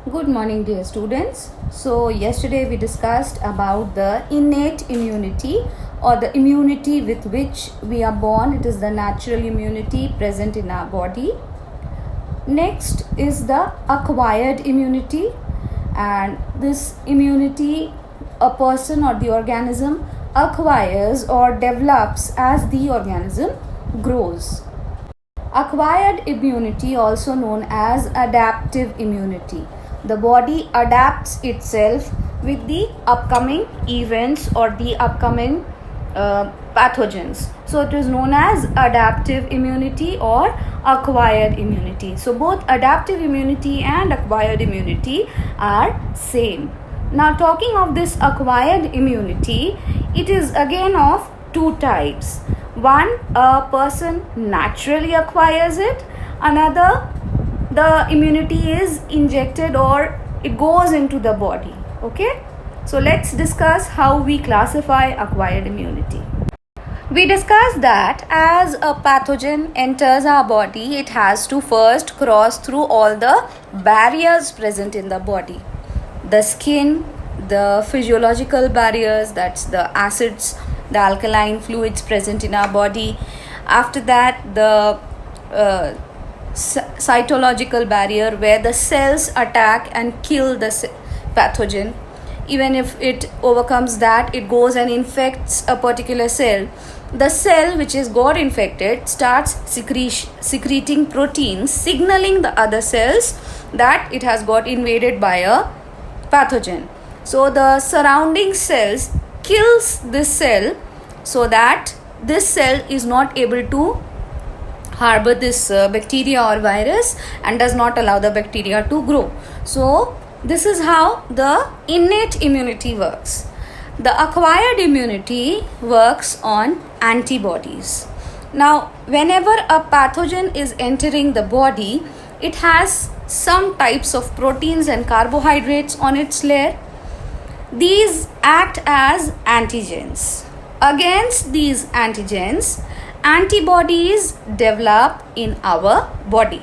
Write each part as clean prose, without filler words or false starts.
Good morning, dear students. So, yesterday we discussed about the innate immunity or the immunity with which we are born. It is the natural immunity present in our body. Next is the acquired immunity, and this immunity a person or the organism acquires or develops as the organism grows. Acquired immunity, also known as adaptive immunity. The body adapts itself with the upcoming events or the upcoming pathogens. So it is known as adaptive immunity or acquired immunity. So both adaptive immunity and acquired immunity are same. Now talking of this acquired immunity, it is again of two types. One, a person naturally acquires it. Another, the immunity is injected or it goes into the body. Okay, so let's discuss how we classify acquired immunity. We discussed that as a pathogen enters our body, it has to first cross through all the barriers present in the body. The skin, the physiological barriers, that's the acids, the alkaline fluids present in our body. After that, the cytological barrier where the cells attack and kill the pathogen. Even if it overcomes that, it goes and infects a particular cell. The cell which is got infected starts secreting proteins signaling the other cells that it has got invaded by a pathogen. So the surrounding cells kills this cell so that this cell is not able to harbor this bacteria or virus and does not allow the bacteria to grow. So this is how the innate immunity works. The acquired immunity works on antibodies. Now whenever a pathogen is entering the body, it has some types of proteins and carbohydrates on its layer. These act as antigens. Against these antigens, antibodies develop in our body.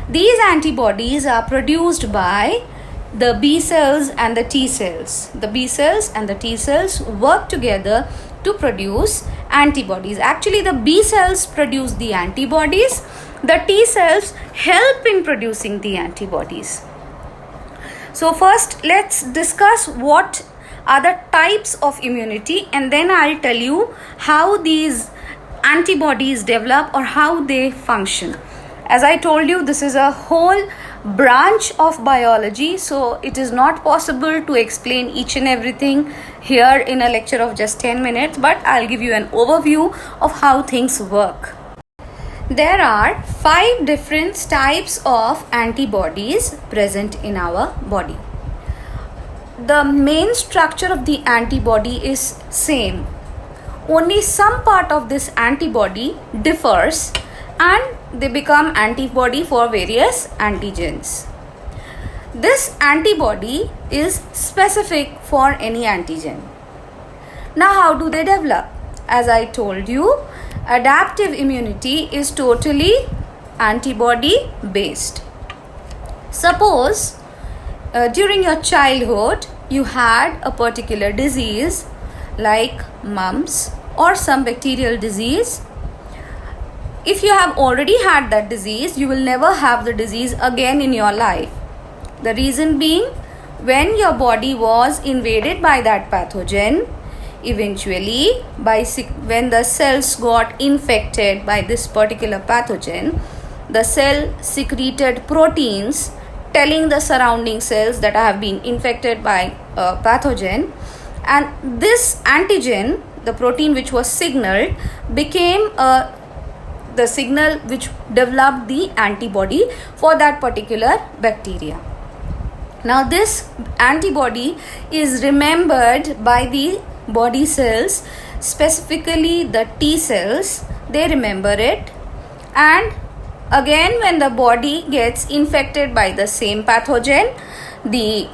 These antibodies are produced by the B cells and the T cells. The B cells and the T cells work together to produce antibodies. Actually, the B cells produce the antibodies. The T cells help in producing the antibodies. So first, let's discuss what are the types of immunity, and then I'll tell you how these antibodies develop or how they function. As I told you, this is a whole branch of biology, so it is not possible to explain each and everything here in a lecture of just 10 minutes, but I'll give you an overview of how things work. There are 5 different types of antibodies present in our body. The main structure of the antibody is same. Only some part of this antibody differs and they become antibody for various antigens. This antibody is specific for any antigen. Now how do they develop? As I told you, adaptive immunity is totally antibody based. Suppose during your childhood you had a particular disease like mumps or some bacterial disease. If you have already had that disease, you will never have the disease again in your life. The reason being, when your body was invaded by that pathogen, eventually when the cells got infected by this particular pathogen, the cell secreted proteins telling the surrounding cells that I have been infected by a pathogen, and this antigen, the protein which was signaled, became the signal which developed the antibody for that particular bacteria. Now this antibody is remembered by the body cells, specifically the T cells. They remember it, and again when the body gets infected by the same pathogen, the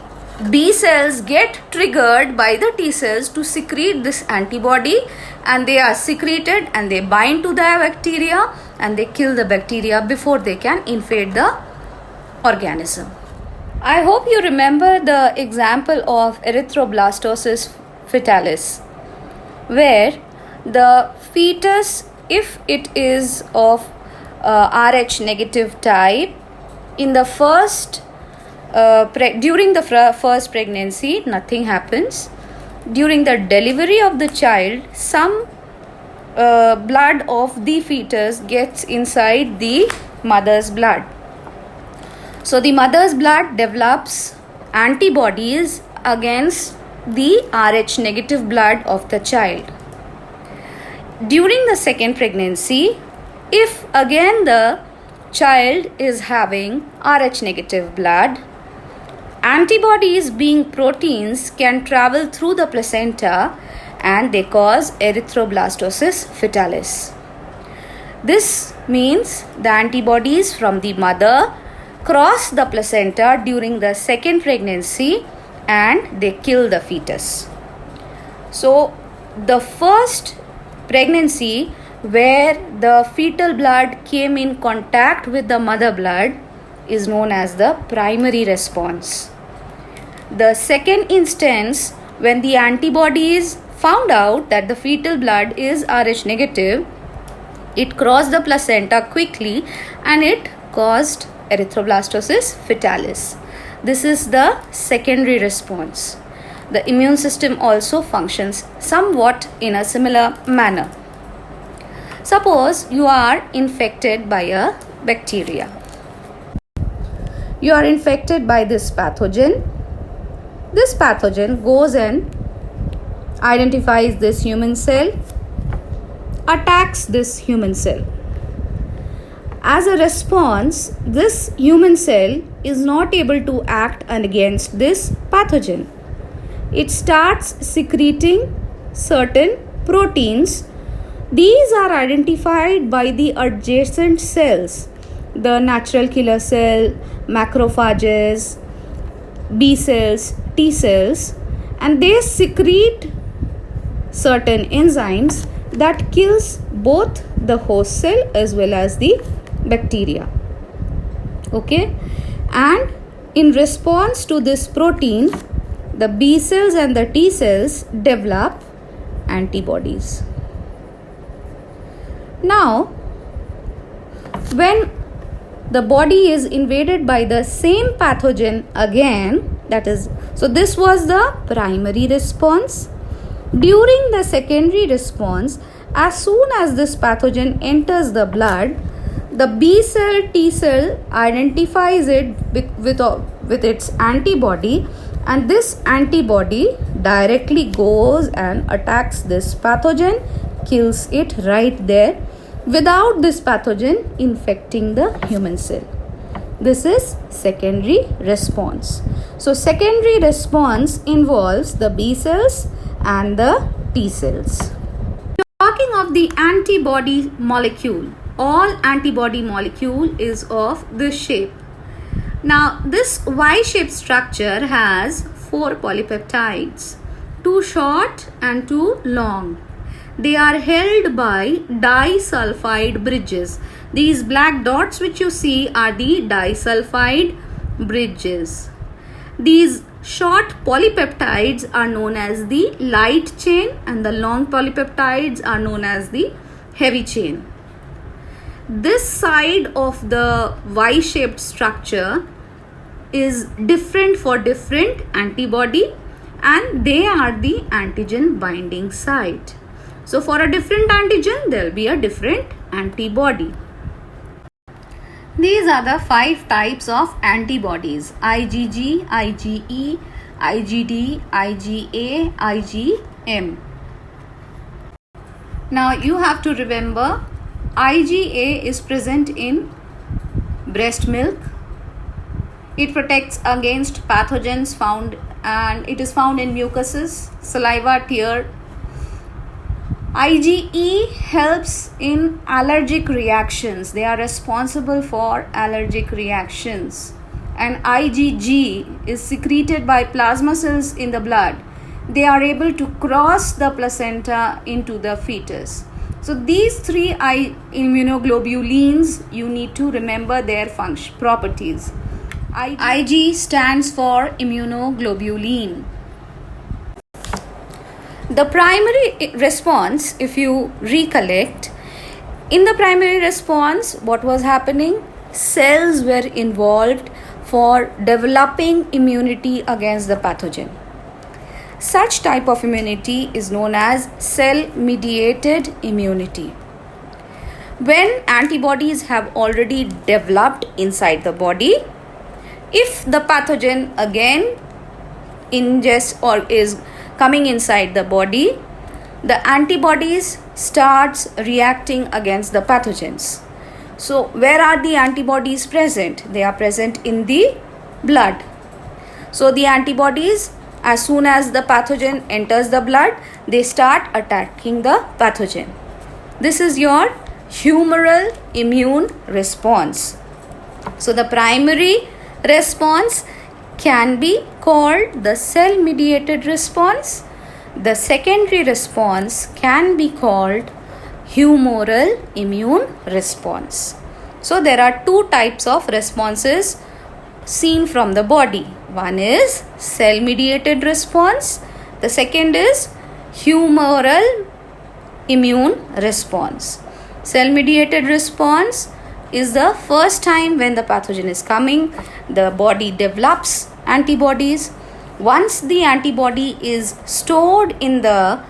B cells get triggered by the T cells to secrete this antibody, and they are secreted and they bind to the bacteria and they kill the bacteria before they can invade the organism. I hope you remember the example of erythroblastosis fetalis, where the fetus, if it is of Rh negative type, in the during the first pregnancy, nothing happens. During the delivery of the child, some blood of the fetus gets inside the mother's blood. So the mother's blood develops antibodies against the Rh negative blood of the child. During the second pregnancy, if again the child is having Rh negative blood, antibodies being proteins can travel through the placenta and they cause erythroblastosis fetalis. This means the antibodies from the mother cross the placenta during the second pregnancy and they kill the fetus. So the first pregnancy where the fetal blood came in contact with the mother blood is known as the primary response. The second instance, when the antibodies found out that the fetal blood is Rh negative, it crossed the placenta quickly and it caused erythroblastosis fetalis. This is the secondary response. The immune system also functions somewhat in a similar manner. Suppose you are infected by a bacteria. You are infected by this pathogen. This pathogen goes and identifies this human cell, attacks this human cell. As a response, this human cell is not able to act against this pathogen. It starts secreting certain proteins. These are identified by the adjacent cells, the natural killer cell, macrophages, B cells, T cells, and they secrete certain enzymes that kills both the host cell as well as the bacteria. Okay, and in response to this protein, the B cells and the T cells develop antibodies. Now, when the body is invaded by the same pathogen again, that is, so this was the primary response. During the secondary response, as soon as this pathogen enters the blood, the B cell, T cell identifies it with its antibody, and this antibody directly goes and attacks this pathogen, kills it right there without this pathogen infecting the human cell. This is secondary response. So secondary response involves the B cells and the T cells. Talking of the antibody molecule, all antibody molecule is of this shape. Now this Y-shaped structure has 4 polypeptides, 2 short and 2 long. They are held by disulfide bridges. These black dots which you see are the disulfide bridges. These short polypeptides are known as the light chain and the long polypeptides are known as the heavy chain. This side of the Y-shaped structure is different for different antibody and they are the antigen binding site. So for a different antigen, there will be a different antibody. These are the 5 types of antibodies: IgG, IgE, IgD, IgA, IgM. Now you have to remember, IgA is present in breast milk. It protects against pathogens and it is found in mucuses, saliva, tear. IgE helps in allergic reactions. They are responsible for allergic reactions. And IgG is secreted by plasma cells in the blood. They are able to cross the placenta into the fetus. So these 3 immunoglobulins, you need to remember their properties. IG stands for immunoglobulin. The primary response, if you recollect, in the primary response, what was happening? Cells were involved for developing immunity against the pathogen. Such type of immunity is known as cell-mediated immunity. When antibodies have already developed inside the body, if the pathogen again ingests or is coming inside the body, the antibodies starts reacting against the pathogens. So where are the antibodies present? They are present in the blood. So the antibodies, as soon as the pathogen enters the blood, they start attacking the pathogen. This is your humoral immune response. So the primary response can be called the cell-mediated response. The secondary response can be called humoral immune response. So there are two types of responses seen from the body. One is cell-mediated response. The second is humoral immune response. Cell-mediated response is the first time when the pathogen is coming, the body develops antibodies. Once the antibody is stored in the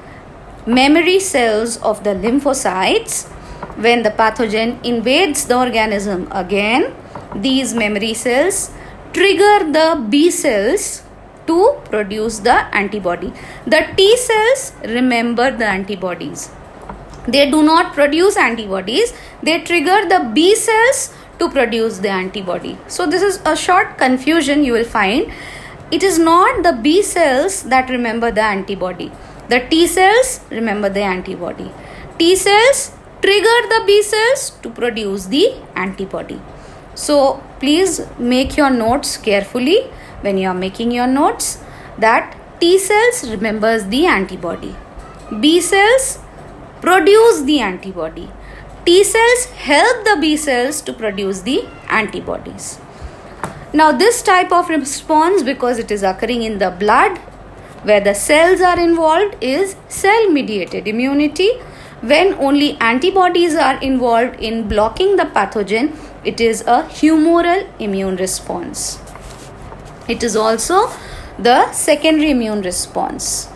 memory cells of the lymphocytes, when the pathogen invades the organism again, these memory cells trigger the B cells to produce the antibody. The T cells remember the antibodies. They do not produce antibodies. They trigger the B cells to produce the antibody. So this is a short confusion you will find. It is not the B cells that remember the antibody. The T cells remember the antibody. T cells trigger the B cells to produce the antibody. So please make your notes carefully when you are making your notes, that T cells remembers the antibody. B cells produce the antibody. T cells help the B cells to produce the antibodies. Now this type of response, because it is occurring in the blood where the cells are involved, is cell-mediated immunity. When only antibodies are involved in blocking the pathogen, it is a humoral immune response. It is also the secondary immune response.